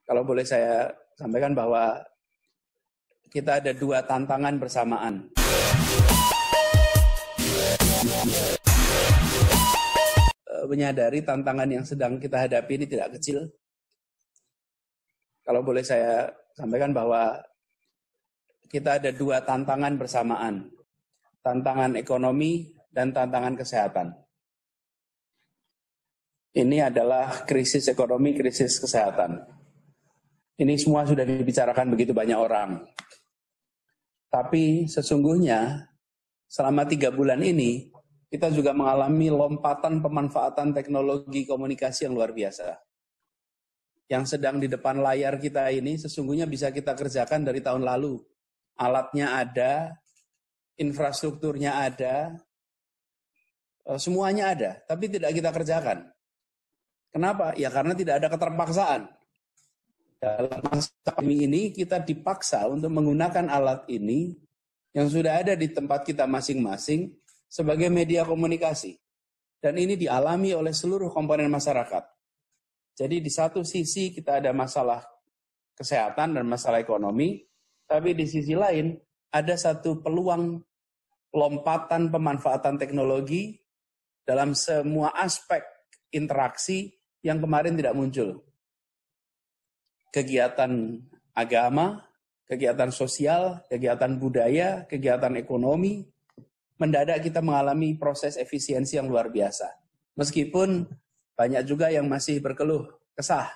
Kalau boleh saya sampaikan bahwa kita ada dua tantangan bersamaan. Menyadari tantangan yang sedang kita hadapi ini tidak kecil. Kalau boleh saya sampaikan bahwa kita ada dua tantangan bersamaan. Tantangan ekonomi dan tantangan kesehatan. Ini adalah krisis ekonomi, krisis kesehatan. Ini semua sudah dibicarakan begitu banyak orang. Tapi sesungguhnya selama 3 bulan ini kita juga mengalami lompatan pemanfaatan teknologi komunikasi yang luar biasa. Yang sedang di depan layar kita ini sesungguhnya bisa kita kerjakan dari tahun lalu. Alatnya ada, infrastrukturnya ada, semuanya ada, tapi tidak kita kerjakan. Kenapa? Ya karena tidak ada keterpaksaan. Dalam masa pandemi ini kita dipaksa untuk menggunakan alat ini yang sudah ada di tempat kita masing-masing sebagai media komunikasi. Dan ini dialami oleh seluruh komponen masyarakat. Jadi di satu sisi kita ada masalah kesehatan dan masalah ekonomi, tapi di sisi lain ada satu peluang lompatan pemanfaatan teknologi dalam semua aspek interaksi yang kemarin tidak muncul. Kegiatan agama, kegiatan sosial, kegiatan budaya, kegiatan ekonomi, mendadak kita mengalami proses efisiensi yang luar biasa. Meskipun banyak juga yang masih berkeluh kesah.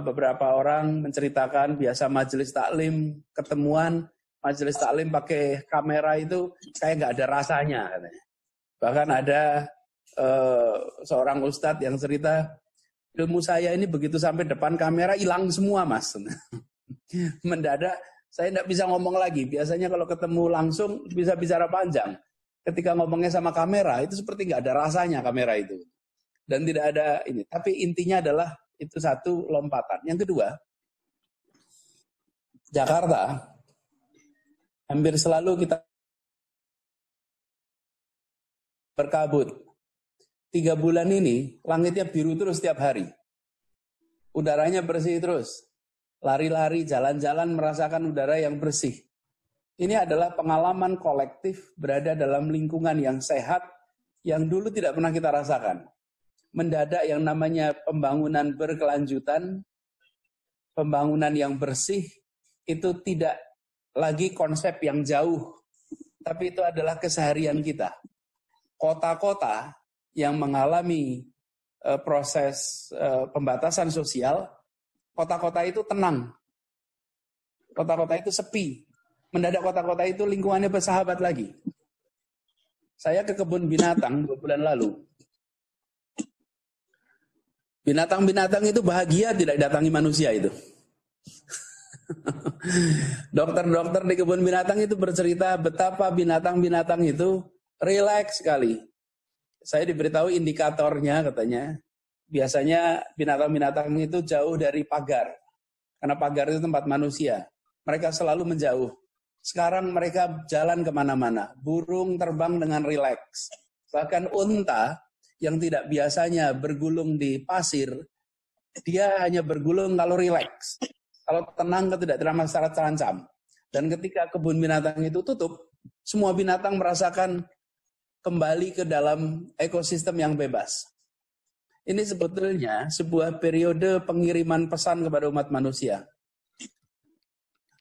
Beberapa orang menceritakan biasa majelis taklim, ketemuan, majelis taklim pakai kamera itu kayak nggak ada rasanya. Katanya. Bahkan ada seorang ustadz yang cerita, ilmu saya ini begitu sampai depan kamera hilang semua mas. Mendadak saya tidak bisa ngomong lagi. Biasanya kalau ketemu langsung bisa bicara panjang. Ketika ngomongnya sama kamera itu seperti nggak ada rasanya kamera itu. Dan tidak ada ini. Tapi intinya adalah itu satu lompatan. Yang kedua, Jakarta hampir selalu kita berkabut. 3 bulan ini, langitnya biru terus setiap hari. Udaranya bersih terus. Lari-lari, jalan-jalan, merasakan udara yang bersih. Ini adalah pengalaman kolektif berada dalam lingkungan yang sehat, yang dulu tidak pernah kita rasakan. Mendadak yang namanya pembangunan berkelanjutan, pembangunan yang bersih, itu tidak lagi konsep yang jauh, tapi itu adalah keseharian kita. Kota-kota yang mengalami proses pembatasan sosial, kota-kota itu tenang. Kota-kota itu sepi. Mendadak kota-kota itu lingkungannya bersahabat lagi. Saya ke kebun binatang 2 bulan lalu. Binatang-binatang itu bahagia tidak datangi manusia itu. Dokter-dokter di kebun binatang itu bercerita betapa binatang-binatang itu rileks sekali. Saya diberitahu indikatornya katanya, biasanya binatang-binatang itu jauh dari pagar. Karena pagar itu tempat manusia. Mereka selalu menjauh. Sekarang mereka jalan kemana-mana. Burung terbang dengan rileks. Bahkan unta yang tidak biasanya bergulung di pasir, dia hanya bergulung kalau rileks. Kalau tenang, tidak terasa terancam. Dan ketika kebun binatang itu tutup, semua binatang merasakan kembali ke dalam ekosistem yang bebas. Ini sebetulnya sebuah periode pengiriman pesan kepada umat manusia.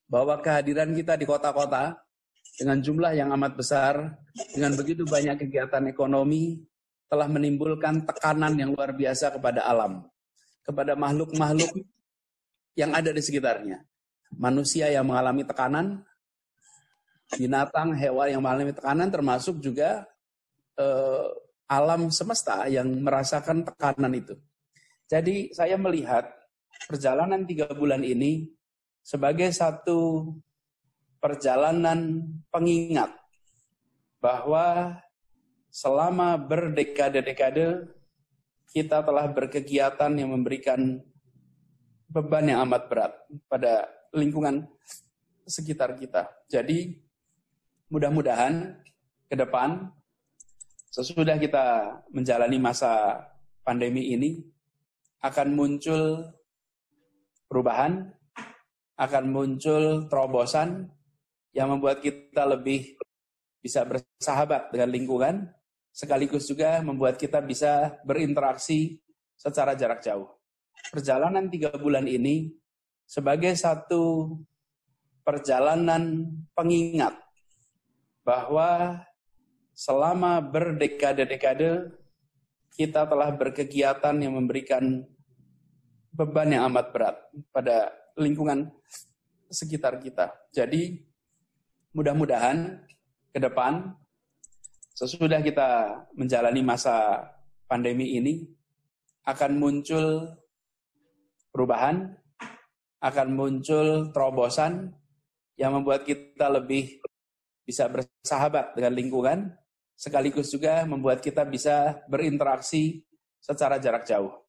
Bahwa kehadiran kita di kota-kota, dengan jumlah yang amat besar, dengan begitu banyak kegiatan ekonomi, telah menimbulkan tekanan yang luar biasa kepada alam. Kepada makhluk-makhluk yang ada di sekitarnya. Manusia yang mengalami tekanan, binatang, hewan yang mengalami tekanan, termasuk juga alam semesta yang merasakan tekanan itu. Jadi saya melihat perjalanan 3 bulan ini sebagai satu perjalanan pengingat bahwa selama berdekade-dekade kita telah berkegiatan yang memberikan beban yang amat berat pada lingkungan sekitar kita. Jadi mudah-mudahan ke depan sesudah kita menjalani masa pandemi ini, akan muncul perubahan, akan muncul terobosan yang membuat kita lebih bisa bersahabat dengan lingkungan, sekaligus juga membuat kita bisa berinteraksi secara jarak jauh. Perjalanan 3 bulan ini sebagai satu perjalanan pengingat bahwa selama berdekade-dekade kita telah berkegiatan yang memberikan beban yang amat berat pada lingkungan sekitar kita. Jadi mudah-mudahan ke depan sesudah kita menjalani masa pandemi ini akan muncul perubahan, akan muncul terobosan yang membuat kita lebih bisa bersahabat dengan lingkungan, sekaligus juga membuat kita bisa berinteraksi secara jarak jauh.